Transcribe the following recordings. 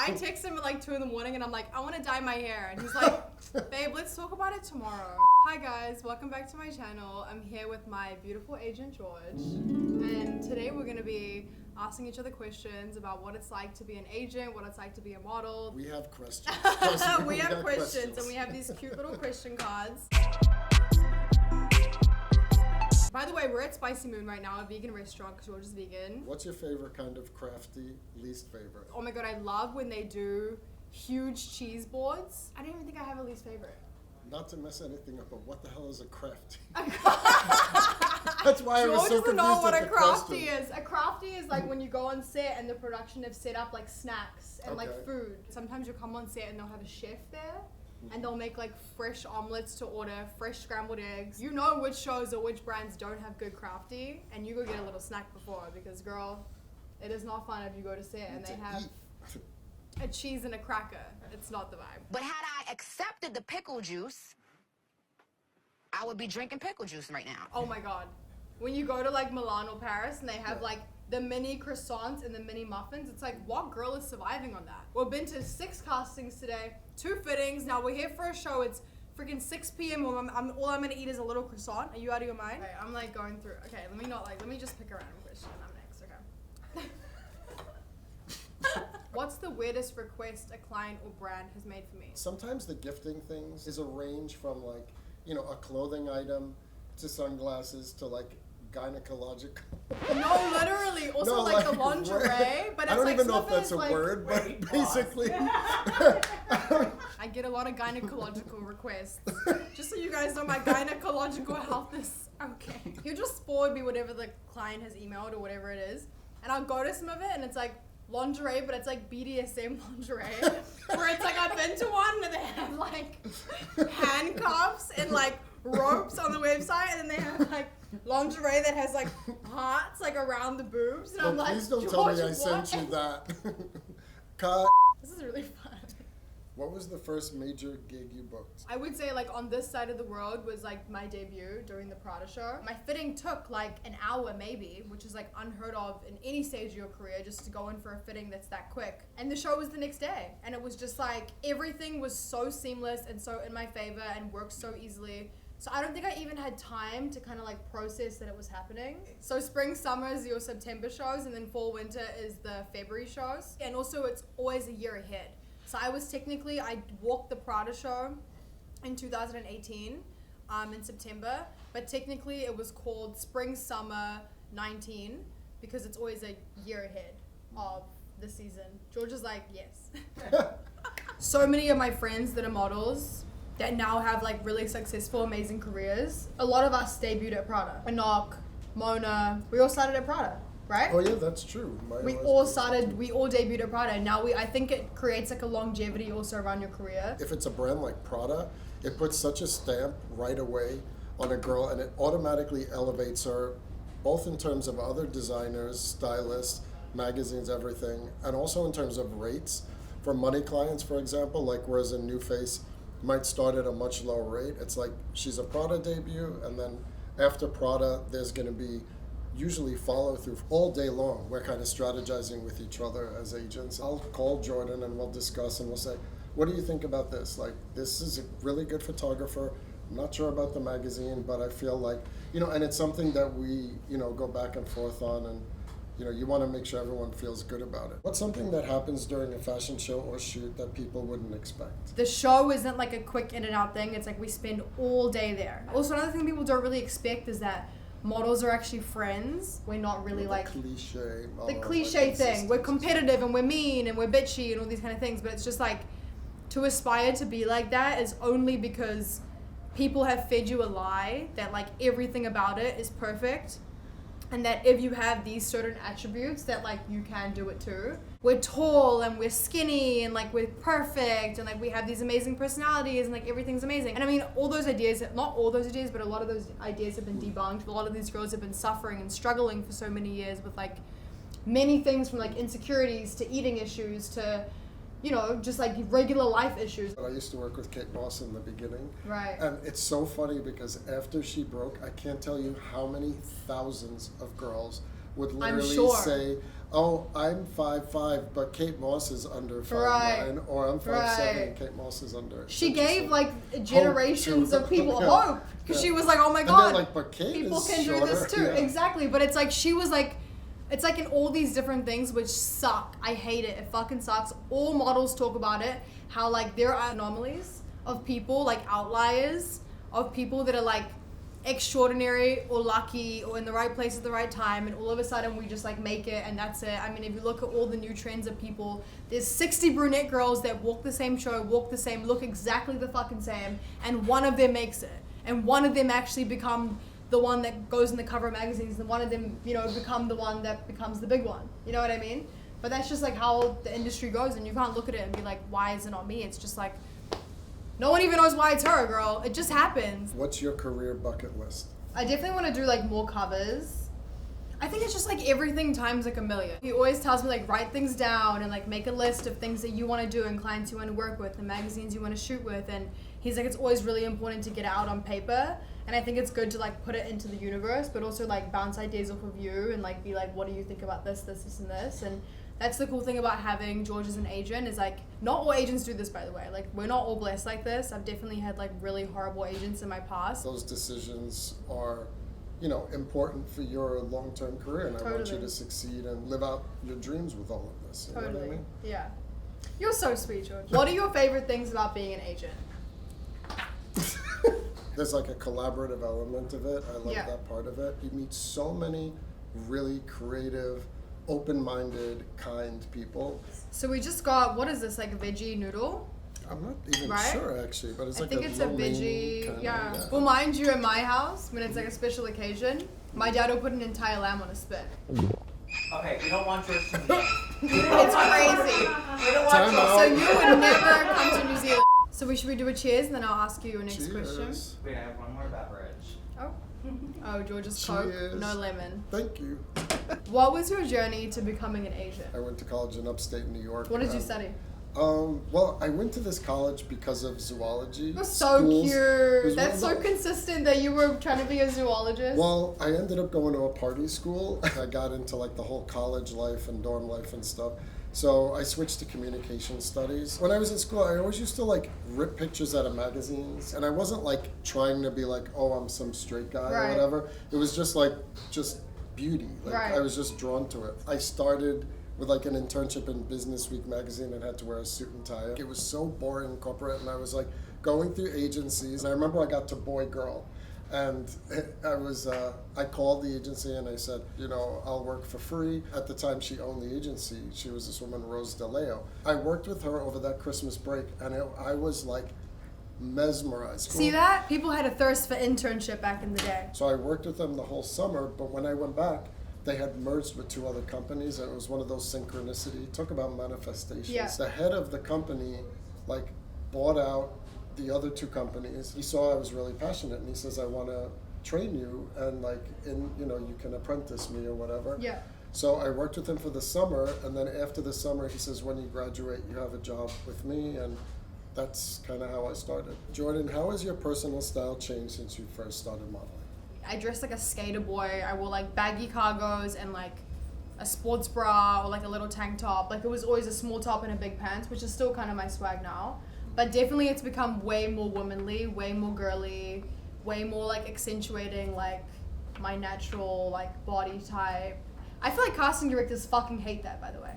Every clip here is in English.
I text him at like 2 in the morning and I'm like, I want to dye my hair. And he's like, babe, let's talk about it tomorrow. Hi guys, welcome back to my channel. I'm here with my beautiful agent, George. And today we're going to be asking each other questions about what it's like to be an agent, what it's like to be a model. We have questions. we have questions and we have these cute little question cards. By the way, we're at Spicy Moon right now, a vegan restaurant because George is vegan. What's your favorite kind of crafty, least favorite? Oh my god, I love when they do huge cheese boards. I don't even think I have a least favorite. Not to mess anything up, but what the hell is a crafty? That's why I was so confused. George doesn't know what a crafty is. A crafty is like when you go on set and the production have set up like snacks and like food. Sometimes you'll come on set and they'll have a chef there. And they'll make like fresh omelets to order, fresh scrambled eggs. You know which shows or which brands don't have good crafty, and you go get a little snack before because, girl, it is not fun if you go to set and they have a cheese and a cracker. It's not the vibe. But had I accepted the pickle juice, I would be drinking pickle juice right now. Oh my god. When you go to like Milan or Paris and they have like the mini croissants and the mini muffins, it's like, what girl is surviving on that? We've been to 6 castings today, 2 fittings. Now we're here for a show. It's freaking 6 p.m. All I'm gonna eat is a little croissant. Are you out of your mind? Okay, I'm like going through. Okay, let me just pick a random question. I'm next, okay. What's the weirdest request a client or brand has made for me? Sometimes the gifting things is a range from like, you know, a clothing item to sunglasses to like gynecological. No, literally. Also no, like the lingerie, but it's I don't like even know if that's a word, but basically. I get a lot of gynecological requests. Just so you guys know, my gynecological health is okay. He'll just forward me whatever the client has emailed or whatever it is, and I'll go to some of it and it's like lingerie, but it's like BDSM lingerie, where it's like I've been to one and they have like handcuffs and like ropes on the website, and then they have like lingerie that has like hearts like around the boobs, and I'm like, please don't tell me I sent you that. Cut. This is really fun. What was the first major gig you booked? I would say like on this side of the world was like my debut during the Prada show. My fitting took like an hour maybe, which is like unheard of in any stage of your career, just to go in for a fitting that's that quick. And the show was the next day. And it was just like, everything was so seamless and so in my favor and worked so easily. So I don't think I even had time to kind of like process that it was happening. So spring, summer is your September shows, and then fall, winter is the February shows. And also it's always a year ahead. So I walked the Prada show in 2018 in September, but technically it was called Spring Summer 19 because it's always a year ahead of the season. George is like, yes. So many of my friends that are models that now have like really successful, amazing careers, a lot of us debuted at Prada. Anok, Mona, we all started at Prada. Right? Oh yeah, that's true. We all debuted at Prada. Now I think it creates like a longevity also around your career. If it's a brand like Prada, it puts such a stamp right away on a girl, and it automatically elevates her, both in terms of other designers, stylists, magazines, everything, and also in terms of rates. For money clients, for example, like whereas a new face might start at a much lower rate, it's like she's a Prada debut, and then after Prada, there's going to be usually follow through all day long. We're kind of strategizing with each other as agents. I'll call Jordan and we'll discuss and we'll say, what do you think about this? Like, this is a really good photographer. I'm not sure about the magazine, but I feel like, you know, and it's something that we, you know, go back and forth on, and, you know, you want to make sure everyone feels good about it. What's something that happens during a fashion show or shoot that people wouldn't expect? The show isn't like a quick in and out thing. It's like we spend all day there. Also, another thing people don't really expect is that models are actually friends. We're not really like the cliche thing. We're competitive and we're mean and we're bitchy and all these kind of things, but it's just like, to aspire to be like that is only because people have fed you a lie that like everything about it is perfect, and that if you have these certain attributes that like you can do it too. We're tall and we're skinny and like we're perfect and like we have these amazing personalities and like everything's amazing. And I mean, all those ideas, not all those ideas, but a lot of those ideas have been debunked. A lot of these girls have been suffering and struggling for so many years with like many things, from like insecurities to eating issues to, you know, just like regular life issues. I used to work with Kate Moss in the beginning. Right. And it's so funny because after she broke, I can't tell you how many thousands of girls would literally say, oh, I'm 5'5", but Kate Moss is under 5'9", Right. or I'm 5'7", Right. and Kate Moss is under. She It's gave interesting. like generations to- of people yeah. hope because Yeah. she was like, oh my And god, they're like, but Kate people is can do this shorter. too. Yeah. Exactly, but it's like she was like, it's like in all these different things which suck. I hate it. It fucking sucks. All models talk about it. How like there are anomalies of people, like outliers of people that are like extraordinary or lucky or in the right place at the right time, and all of a sudden we just like make it and that's it. I mean, if you look at all the new trends of people, there's 60 brunette girls that walk the same show, walk the same, look exactly the fucking same, and one of them makes it, and one of them actually become the one that goes in the cover of magazines, and one of them, you know, become the one that becomes the big one. You know what I mean? But that's just like how the industry goes, and you can't look at it and be like, why is it not me? It's just like, no one even knows why it's her, girl. It just happens. What's your career bucket list? I definitely want to do like more covers. I think it's just like everything times like a million. He always tells me like write things down and like make a list of things that you want to do and clients you want to work with and magazines you want to shoot with, and he's like, it's always really important to get it out on paper, and I think it's good to like put it into the universe, but also like bounce ideas off of you and like be like, what do you think about this, and this. And that's the cool thing about having George as an agent, is like, not all agents do this, by the way. Like, we're not all blessed like this. I've definitely had like really horrible agents in my past. Those decisions are, you know, important for your long-term career, and I want you Totally. to succeed and live out your dreams with all of this. You know what I Totally. mean? Yeah. You're so sweet, George. What are your favorite things about being an agent? There's like a collaborative element of it. I love Yeah. that part of it. You meet so many really creative, open-minded, kind people. So we just got, what is this, like a veggie noodle? I'm not even Right? sure actually, but it's I like think a it's a lo mein veggie, kinda, yeah. Well, mind you, in my house, when it's like a special occasion, my dad will put an entire lamb on a spit. Okay, we don't want George to meet. It's crazy. We don't want Time George. out. So you would never come to New Zealand. So we do a cheers, and then I'll ask you your next question. Cheers. Wait, I have one more beverage. Oh. Oh, George's Coke, Cheers. no lemon. Thank you. What was your journey to becoming an agent? I went to college in upstate New York. What did you study? Well, I went to this college because of zoology. You're so schools. It cute. was That's so one of the- consistent that you were trying to be a zoologist. Well, I ended up going to a party school. I got into like the whole college life and dorm life and stuff. So I switched to communication studies. When I was in school, I always used to like rip pictures out of magazines, and I wasn't like trying to be like, oh, I'm some straight guy Right. or whatever. It was just like beauty. Like Right. I was just drawn to it. I started with like an internship in Business Week magazine and had to wear a suit and tie. It was so boring corporate, and I was like going through agencies. And I remember I got to Boy Girl. And I called the agency and I said, you know, I'll work for free. At the time, she owned the agency. She was this woman, Rose DeLeo. I worked with her over that Christmas break, and I was like mesmerized. See that? People had a thirst for internship back in the day. So I worked with them the whole summer, but when I went back, they had merged with 2 other companies, and it was one of those synchronicity. Talk about manifestations. Yeah. The head of the company, like, bought out the other 2 companies. He saw I was really passionate, and he says, I want to train you, and like, you can apprentice me or whatever. Yeah. So I worked with him for the summer, and then after the summer, he says, when you graduate, you have a job with me, and that's kind of how I started. Jordan, how has your personal style changed since you first started modeling? I dressed like a skater boy. I wore like baggy cargos and like a sports bra or like a little tank top. Like it was always a small top and a big pants, which is still kind of my swag now. But definitely it's become way more womanly, way more girly, way more like accentuating like my natural like body type. I feel like casting directors fucking hate that, by the way.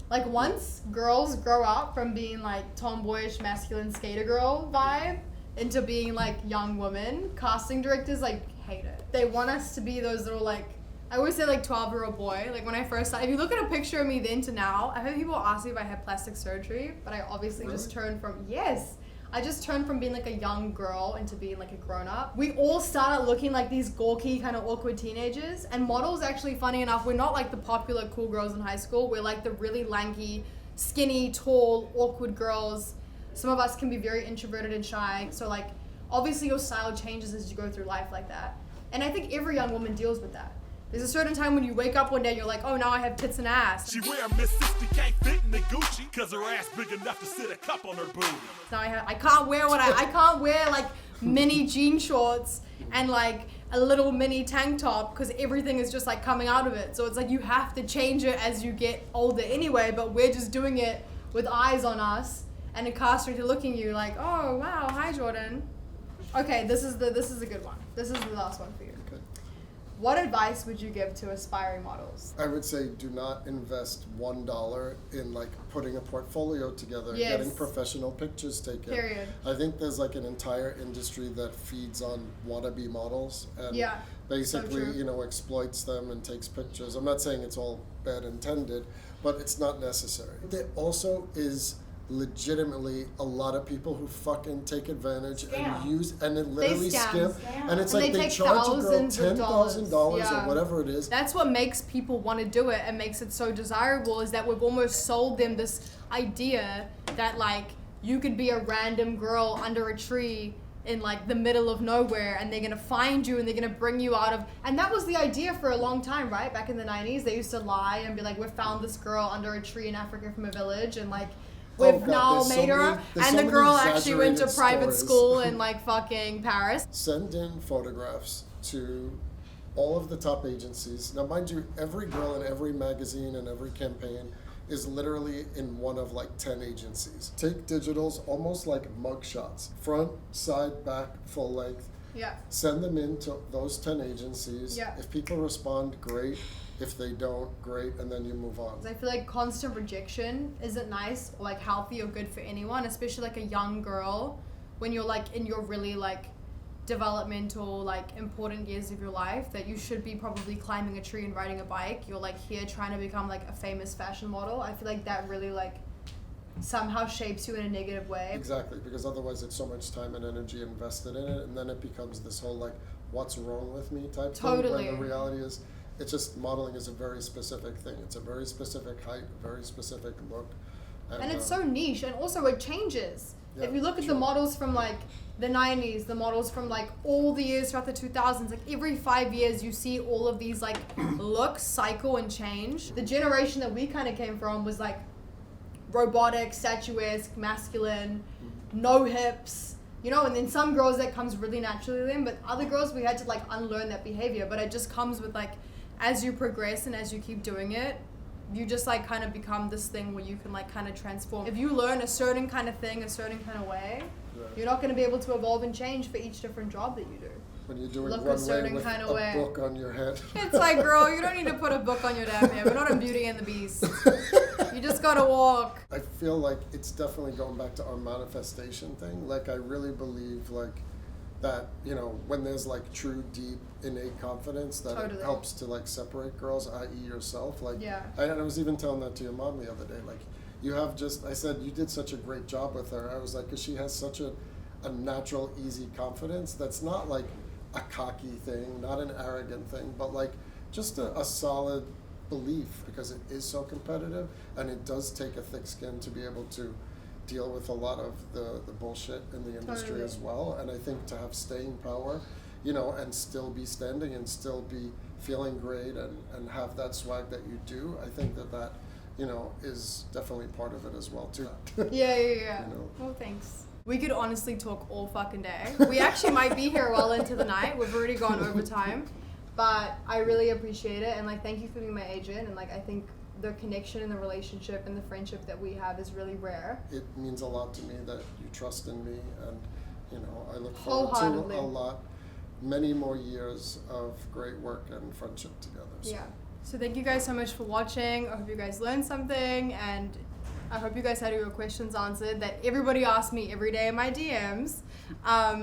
Like once girls grow up from being like tomboyish masculine skater girl vibe into being like young women, casting directors like hate it. They want us to be those little like, I always say like 12-year-old boy. Like when I first started, if you look at a picture of me then to now, I've had people ask me if I had plastic surgery, but I obviously just turned from, yes. I just turned from being like a young girl into being like a grown up. We all started looking like these gawky kind of awkward teenagers, and models actually, funny enough, we're not like the popular cool girls in high school. We're like the really lanky, skinny, tall, awkward girls. Some of us can be very introverted and shy. So like, obviously your style changes as you go through life like that. And I think every young woman deals with that. There's a certain time when you wake up one day, you're like, oh, now I have tits and ass. She wear Miss 60 can't fit in the Gucci, cause her ass big enough to sit a cup on her booty. Now I can't wear I can't wear like mini jean shorts and like a little mini tank top because everything is just like coming out of it. So it's like you have to change it as you get older anyway, but we're just doing it with eyes on us and a cast director looking at you like, oh wow, hi Jordan. Okay, this is a good one. This is the last one for you. Okay. What advice would you give to aspiring models? I would say do not invest $1 in like putting a portfolio together, Yes. getting professional pictures taken. Period. I think there's like an entire industry that feeds on wannabe models and Yeah, basically, so true. exploits them and takes pictures. I'm not saying it's all bad intended, but it's not necessary. There also is legitimately a lot of people who fucking take advantage Scam. and use and then literally scam. scam. And it's And like they they take charge a girl thousands of $10,000 Yeah. or whatever it is. That's what makes people want to do it and makes it so desirable is that we've almost sold them this idea that like you could be a random girl under a tree in like the middle of nowhere and they're gonna find you and they're gonna bring you out of, and that was the idea for a long time, right? Back in the 90s they used to lie and be like, we found this girl under a tree in Africa from a village and like Oh, we've God, now there's so made her, many- there's and so the many girl actually went to exaggerated private stories. school in like fucking Paris. Send in photographs to all of the top agencies. Now, mind you, every girl in every magazine and every campaign is literally in one of like 10 agencies. Take digitals almost like mug shots, front, side, back, full length. Yeah. Send them in to those 10 agencies. Yeah. If people respond, great. If they don't, great, and then you move on. I feel like constant rejection isn't nice or like healthy or good for anyone, especially like a young girl when you're like in your really like developmental like important years of your life that you should be probably climbing a tree and riding a bike. You're like here trying to become like a famous fashion model. I feel like that really like somehow shapes you in a negative way. Exactly, because otherwise it's so much time and energy invested in it, and then it becomes this whole like, what's wrong with me type Totally. thing, when the reality is, it's just modeling is a very specific thing. It's a very specific height, very specific look. And it's so niche, and also it changes. Yeah, If you look at the true. models from like the 90s, the models from like all the years throughout the 2000s, like every 5 years you see all of these like looks cycle and change. The generation that we kind of came from was like robotic, statuesque, masculine, no hips, and then some girls that comes really naturally to them, but other girls we had to like unlearn that behavior. But it just comes with like, as you progress and as you keep doing it, you just like kind of become this thing where you can like kind of transform. If you learn a certain kind of thing, a certain kind of way, Right. you're not going to be able to evolve and change for each different job that you do. When you're doing Look a runway certain with kind of a way. book on your head. It's like, girl, you don't need to put a book on your damn head. We're not in Beauty and the Beast. You just gotta walk. I feel like it's definitely going back to our manifestation thing. Like, I really believe like that, when there's like true, deep, innate confidence, that Totally. it helps to like separate girls, i.e. yourself. Like, Yeah. I was even telling that to your mom the other day. Like, I said, you did such a great job with her. I was like, because she has such a natural, easy confidence that's not like a cocky thing, not an arrogant thing, but like just a solid belief, because it is so competitive and it does take a thick skin to be able to deal with a lot of the bullshit in the industry Totally. as well. And I think to have staying power, and still be standing and still be feeling great and have that swag that you do, I think that is definitely part of it as well too. Yeah. You know. Well, thanks. We could honestly talk all fucking day. We actually might be here well into the night. We've already gone overtime. But I really appreciate it, and like thank you for being my agent, and like I think the connection and the relationship and the friendship that we have is really rare. It means a lot to me that you trust in me, and I look forward to Wholeheartedly. many more years of great work and friendship together. So. Yeah. So thank you guys so much for watching. I hope you guys learned something, and I hope you guys had your questions answered that everybody asks me every day in my DMs.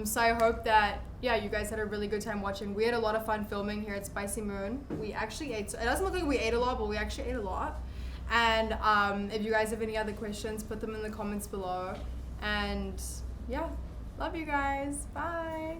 So I hope that, you guys had a really good time watching. We had a lot of fun filming here at Spicy Moon. We actually ate, it doesn't look like we ate a lot, but we actually ate a lot. And if you guys have any other questions, put them in the comments below. And love you guys. Bye.